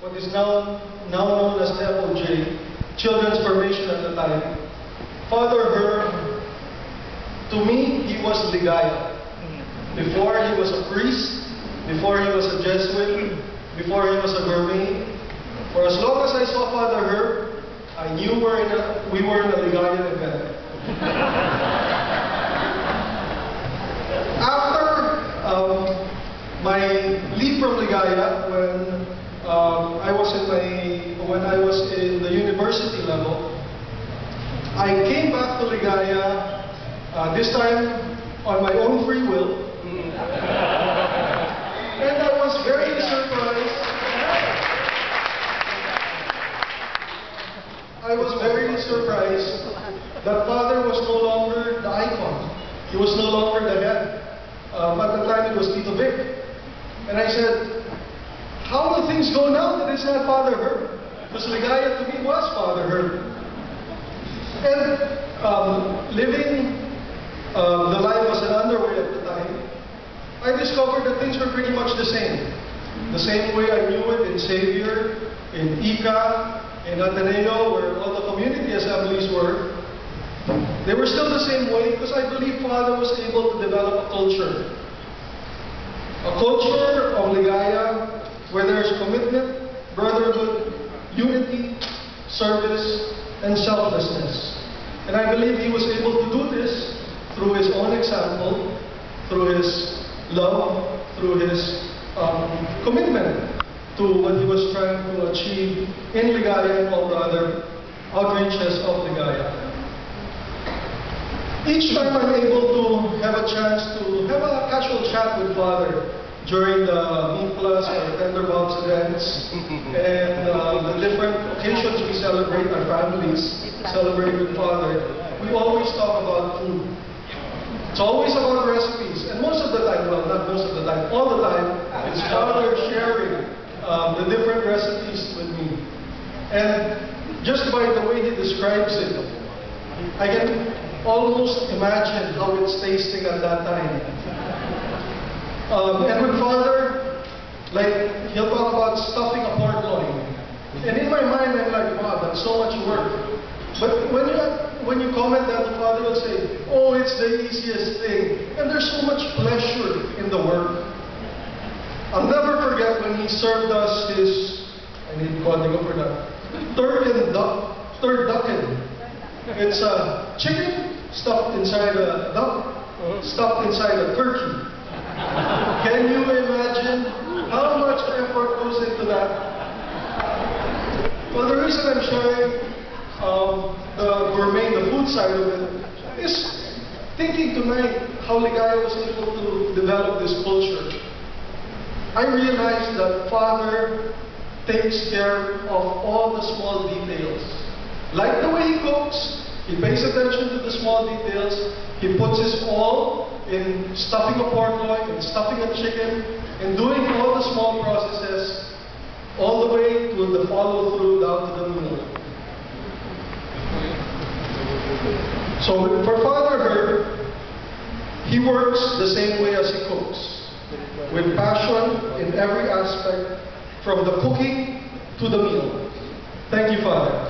what is now known as FOJ, Children's Formation at the time, Father Herb, to me, he was Ligaya. Before he was a priest, before he was a Jesuit, before he was a gourmet, for as long as I saw Father Herb, I knew we were in a Ligaya event. After my leave from Ligaya, when I was in the university level, I came back to Ligaya, this time on my own free will, and I was very surprised. I was very surprised that Father was no longer the icon. He was no longer the head. At the time it was Tito Vic. And I said, how do things go now that it's not Father Herb? Because Ligaya to me was Father Herb. And living the life as an underway at the time, I discovered that things were pretty much the same. The same way I knew it in Xavier, in Ika, in Ateneo, where all the community assemblies were. They were still the same way because I believe Father was able to develop a culture. A culture of Ligaya where there is commitment, brotherhood, unity, service, and selflessness. And I believe he was able to do this through his own example, through his love, through his commitment to what he was trying to achieve in Ligaya and all the other outreaches of Ligaya. Each time I'm able to have a chance to have a casual chat with Father during the Meet Plus or Tender Box events and the different occasions we celebrate, our families celebrate with Father, we always talk about food. It's always about recipes, and most of the time, well, not most of the time, all the time, it's Father sharing the different recipes with me. And just by the way he describes it, I can almost imagine how it's tasting at that time. And with Father, like, he'll talk about stuffing a pork loin. And in my mind, I'm like, wow, that's so much work. But when you comment that, Father will say, oh, it's the easiest thing. And there's so much pleasure in the work. I'll never forget when he served us his, I need coding for that, turducken. It's a chicken stuffed inside a duck, stuffed inside a turkey. Can you imagine how much effort goes into that? Well, the reason I'm sharing the gourmet, the food side of it, is thinking tonight how Ligaya was able to develop this culture. I realized that Father takes care of all the small details. Like the way he cooks, he pays attention to the small details. He puts his all in stuffing a pork loin, in stuffing a chicken, and doing all the small processes, all the way to the follow-through down to the meal. So for Father Herb, he works the same way as he cooks, with passion in every aspect, from the cooking to the meal. Thank you, Father.